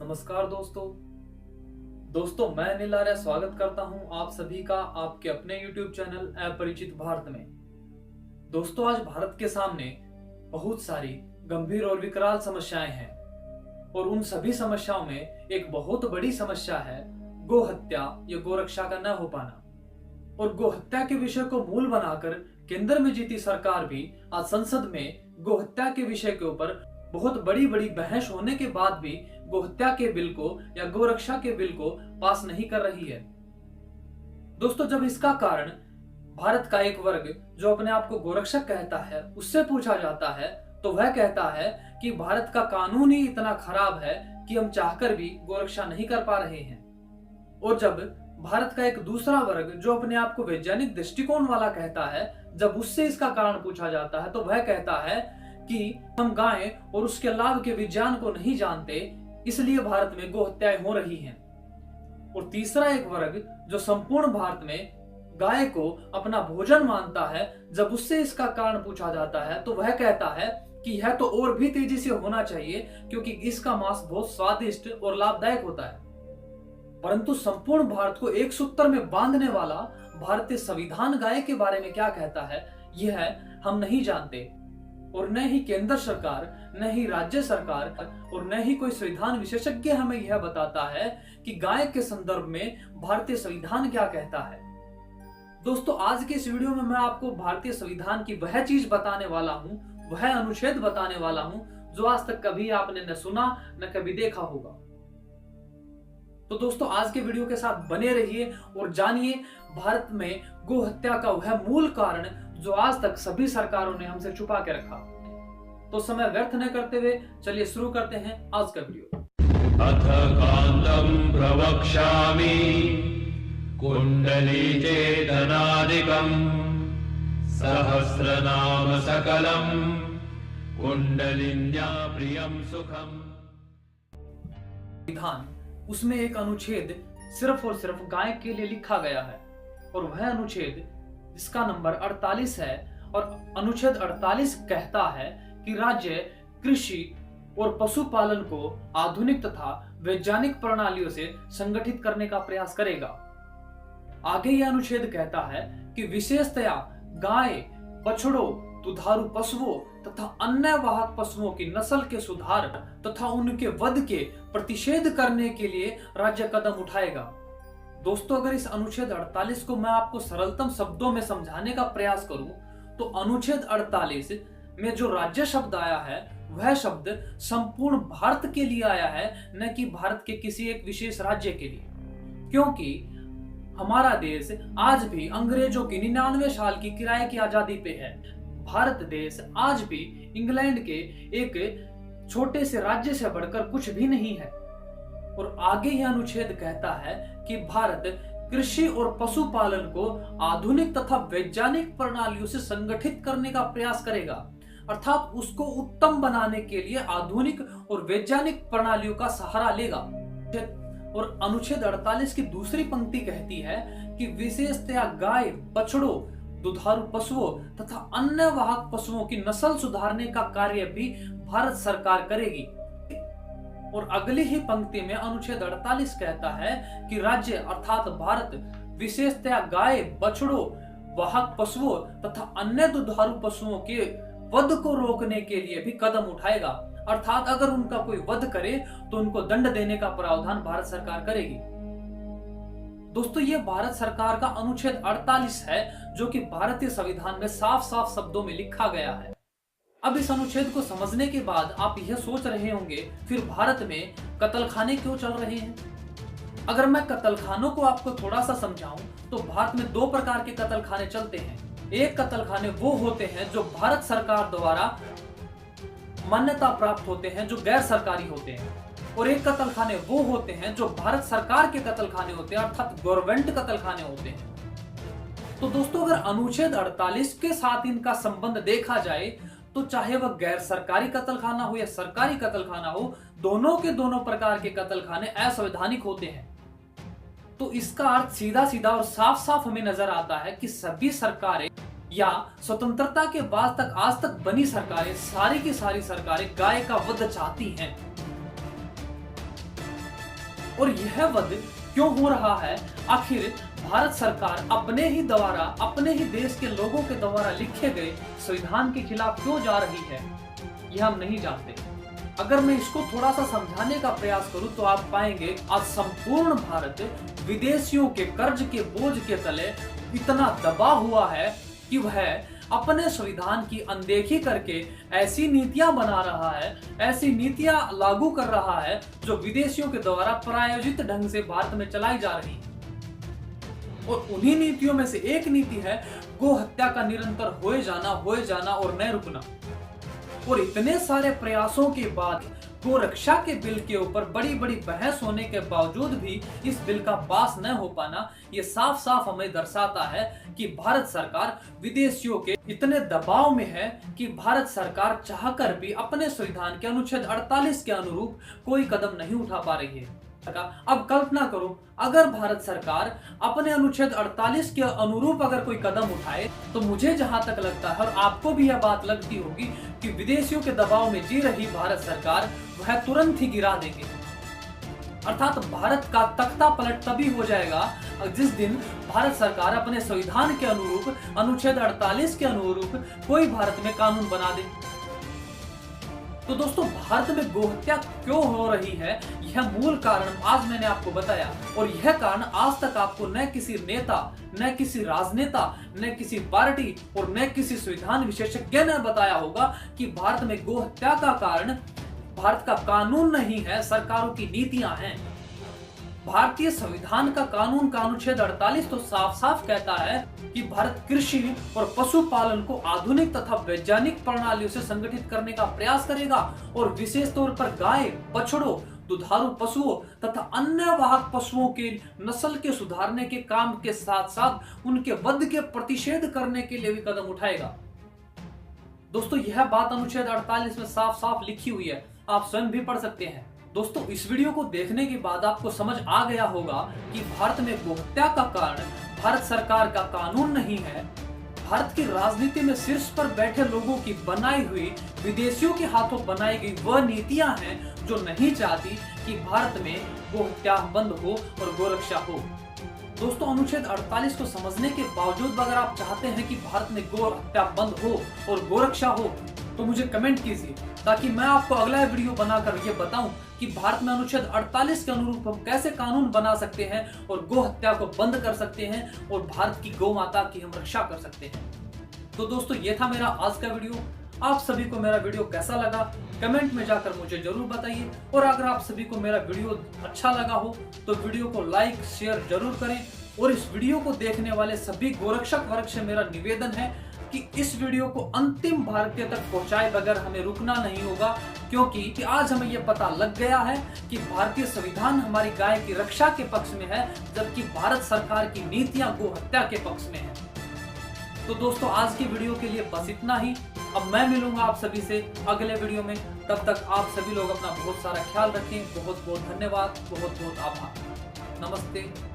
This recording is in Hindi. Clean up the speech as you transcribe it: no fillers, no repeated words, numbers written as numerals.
नमस्कार दोस्तों मैं अनिल आर्य स्वागत करता हूं आप सभी का आपके अपने YouTube चैनल अपरिचित भारत में। दोस्तों आज भारत के सामने बहुत सारी गंभीर और विकराल समस्याएं हैं और उन सभी समस्याओं में एक बहुत बड़ी समस्या है गो हत्या या गोरक्षा का न हो पाना। और गो हत्या के विषय को मूल बनाकर केंद्र में जीती सरकार भी आज संसद में गो हत्या के विषय के ऊपर बहुत बड़ी बहस होने के बाद भी गोहत्या के बिल को या गोरक्षा के बिल को पास नहीं कर रही है। दोस्तों जब इसका कारण भारत का एक वर्ग जो अपने आप को गोरक्षक कहता है उससे पूछा जाता है तो वह कहता है कि भारत का कानून ही इतना खराब है कि हम चाहकर भी गोरक्षा नहीं कर पा रहे हैं। और जब भारत का एक दूसरा वर्ग जो अपने आप को वैज्ञानिक दृष्टिकोण वाला कहता है, जब उससे इसका कारण पूछा जाता है तो वह कहता है कि हम गाय और उसके लाभ के विज्ञान को नहीं जानते, इसलिए भारत में गो हत्याएं हो रही हैं। और तीसरा एक वर्ग जो संपूर्ण भारत में गाय को अपना भोजन मानता है, जब उससे इसका कारण पूछा जाता है तो वह कहता है कि यह तो और भी तेजी से होना चाहिए क्योंकि इसका मांस बहुत स्वादिष्ट और लाभदायक होता है। परंतु संपूर्ण भारत को एक सूत्र में बांधने वाला भारतीय संविधान गाय के बारे में क्या कहता है यह हम नहीं जानते। और न ही केंद्र सरकार, न ही राज्य सरकार और न ही कोई संविधान विशेषज्ञ हमें यह बताता है कि गाय के संदर्भ में भारतीय संविधान क्या कहता है। दोस्तों आज के इस वीडियो में मैं आपको भारतीय संविधान की वह चीज बताने वाला हूं, वह अनुच्छेद बताने वाला हूं जो आज तक कभी आपने न सुना न कभी देखा होगा। तो दोस्तों आज के वीडियो के साथ बने रहिए और जानिए भारत में गो हत्या का वह मूल कारण जो आज तक सभी सरकारों ने हमसे छुपा के रखा। तो समय व्यर्थ न करते हुए चलिए शुरू करते हैं आज का वीडियो। अथ कांदं प्रवक्ष्यामि कुंडली चेतनादिकं सहस्रनाम सकलं कुंडलिन्या प्रियं सुखम। विधान उसमें एक अनुच्छेद सिर्फ और सिर्फ गाय के लिए लिखा गया है और वह अनुच्छेद इसका नंबर 48 है। और अनुच्छेद 48 कहता है कि राज्य कृषि और पशुपालन को आधुनिक तथा वैज्ञानिक प्रणालियों से संगठित करने का प्रयास करेगा। आगे यह अनुच्छेद कहता है कि विशेषतया गाय, बछड़ों, दुधारू पशुओं तथा अन्य वाहक पशुओं की नस्ल के सुधार तथा उनके वध के प्रतिषेध करने के लिए राज्य कदम उठाएगा। दोस्तों अगर इस अनुच्छेद 48 को मैं आपको सरलतम शब्दों में समझाने का प्रयास करूं तो अनुच्छेद 48 में जो राज्य शब्द आया है वह शब्द संपूर्ण भारत के लिए आया है, न कि भारत के किसी एक विशेष राज्य के लिए। क्योंकि हमारा देश आज भी अंग्रेजों की 99 साल की किराए की आजादी पे है। भारत देश आज भी इंग्लैंड के एक छोटे से राज्य से बढ़कर कुछ भी नहीं है। और आगे यह अनुच्छेद कहता है कि भारत कृषि और पशुपालन को आधुनिक तथा वैज्ञानिक प्रणालियों से संगठित करने का प्रयास करेगा, अर्थात उसको उत्तम बनाने के लिए आधुनिक और वैज्ञानिक प्रणालियों का सहारा लेगा। और अनुच्छेद 48 की दूसरी पंक्ति कहती है कि विशेषतया गाय, बछड़ों, दुधारू पशुओं तथा अन्य वाहक पशुओं की नस्ल सुधारने का कार्य भी भारत सरकार करेगी। और अगली ही पंक्ति में अनुच्छेद 48 कहता है कि राज्य अर्थात भारत विशेषतया गाय, बछड़ों, वाहक पशुओं तथा अन्य दुधारू पशुओं के वध को रोकने के लिए भी कदम उठाएगा, अर्थात अगर उनका कोई वध करे तो उनको दंड देने का प्रावधान भारत सरकार करेगी। दोस्तों ये भारत सरकार का अनुच्छेद 48 है जो कि भारतीय संविधान में साफ साफ शब्दों में लिखा गया है। अब इस अनुच्छेद को समझने के बाद आप यह सोच रहे होंगे फिर भारत में कत्लखाने क्यों चल रहे हैं। अगर मैं कत्लखानों को आपको थोड़ा सा समझाऊं तो भारत में दो प्रकार के कत्लखाने चलते हैं। एक कत्लखाने वो होते हैं जो भारत सरकार द्वारा मान्यता प्राप्त होते हैं, जो गैर सरकारी होते हैं। और एक कत्लखाने वो होते हैं जो भारत सरकार के कत्लखाने होते हैं, अर्थात गवर्नमेंट कत्लखाने होते हैं। तो दोस्तों अगर अनुच्छेद 48 के साथ इनका संबंध देखा जाए तो चाहे वह गैर सरकारी कत्लखाना हो या सरकारी कत्लखाना हो, दोनों के दोनों प्रकार के कत्लखाने असंवैधानिक होते हैं। तो इसका अर्थ सीधा सीधा और साफ साफ हमें नजर आता है कि सभी सरकारें या स्वतंत्रता के बाद तक आज तक बनी सरकारें, सारी की सारी सरकारें गाय का वध चाहती हैं। और यह वध क्यों हो रहा है? आखिर भारत सरकार अपने ही द्वारा, अपने ही देश के लोगों के द्वारा लिखे गए संविधान के खिलाफ क्यों जा रही है, यह हम नहीं जानते। अगर मैं इसको थोड़ा सा समझाने का प्रयास करूं तो आप पाएंगे आज संपूर्ण भारत विदेशियों के कर्ज के बोझ के तले इतना दबा हुआ है कि वह अपने संविधान की अनदेखी करके ऐसी नीतियां बना रहा है, ऐसी नीतियां लागू कर रहा है जो विदेशियों के द्वारा प्रायोजित ढंग से भारत में चलाई जा रही है। और उन्हीं नीतियों में से एक नीति है गो हत्या का निरंतर होए जाना और न रुकना। और इतने सारे प्रयासों के बाद गो रक्षा के बिल के ऊपर बड़ी बड़ी बहस होने के बावजूद भी इस बिल का पास न हो पाना, ये साफ साफ हमें दर्शाता है कि भारत सरकार विदेशियों के इतने दबाव में है कि भारत सरकार चाहकर भी अपने संविधान के अनुच्छेद 48 के अनुरूप कोई कदम नहीं उठा पा रही है। अब कल्पना करो, अगर भारत सरकार अपने अनुच्छेद 48 के अनुरूप अगर कोई कदम उठाए तो मुझे जहां तक लगता है और आपको भी यह बात लगती होगी कि विदेशियों के दबाव में जी रही भारत सरकार वह तुरंत ही गिरा देंगे। अर्थात भारत का तख्ता पलट तभी हो जाएगा जिस दिन भारत सरकार अपने संविधान के अनुरूप, अनुच्छेद 48 के अनुरूप कोई भारत में कानून बना दे। तो दोस्तों, भारत में गोहत्या क्यों हो रही है, यह मूल कारण आज मैंने आपको बताया। और यह कारण आज तक आपको न किसी नेता, न किसी राजनेता, न किसी पार्टी और न किसी संविधान विशेषज्ञ ने बताया होगा कि भारत में गोहत्या का कारण भारत का कानून नहीं है, सरकारों की नीतियां हैं। भारतीय संविधान का कानून का अनुच्छेद 48 तो साफ साफ कहता है कि भारत कृषि और पशुपालन को आधुनिक तथा वैज्ञानिक प्रणालियों से संगठित करने का प्रयास करेगा और विशेष तौर पर गाय, बछड़ों, दुधारू पशुओं तथा अन्य वाहक पशुओं के नस्ल के सुधारने के काम के साथ साथ उनके वध के प्रतिषेध करने के लिए भी कदम उठाएगा। दोस्तों, यह बात अनुच्छेद 48 में साफ साफ लिखी हुई है, आप स्वयं भी पढ़ सकते हैं। दोस्तों, इस वीडियो को देखने के बाद आपको समझ आ गया होगा कि भारत में गोहत्या का कारण भारत सरकार का कानून नहीं है, भारत की राजनीति में शीर्ष पर बैठे लोगों की बनाई हुई, विदेशियों के हाथों बनाई गई वह नीतियां हैं जो नहीं चाहती कि भारत में गोहत्या बंद हो और गोरक्षा हो। दोस्तों, अनुच्छेद 48 को समझने के बावजूद अगर आप चाहते हैं कि भारत में गो हत्या बंद हो और गोरक्षा हो तो मुझे कमेंट कीजिए, ताकि मैं आपको अगला वीडियो बनाकर ये बताऊं कि भारत में अनुच्छेद 48 के अनुरूप हम कैसे कानून बना सकते हैं और गो हत्या को बंद कर सकते हैं और भारत की गौ माता की हम रक्षा कर सकते हैं। तो दोस्तों, ये था मेरा आज का वीडियो। आप सभी को मेरा वीडियो कैसा लगा कमेंट में जाकर मुझे जरूर बताइए। और अगर आप सभी को मेरा वीडियो अच्छा लगा हो तो वीडियो को लाइक शेयर जरूर करें। और इस वीडियो को देखने वाले सभी गोरक्षक वर्ग से मेरा निवेदन है कि इस वीडियो को अंतिम भारतीय तक पहुंचाए बगैर हमें रुकना नहीं होगा, क्योंकि आज हमें यह पता लग गया है कि भारतीय संविधान हमारी गाय की रक्षा के पक्ष में है, जबकि भारत सरकार की नीतियां गो हत्या के पक्ष में है। तो दोस्तों, आज की वीडियो के लिए बस इतना ही। अब मैं मिलूंगा आप सभी से अगले वीडियो में। तब तक आप सभी लोग अपना बहुत सारा ख्याल रखें। बहुत बहुत धन्यवाद, बहुत बहुत आभार। नमस्ते।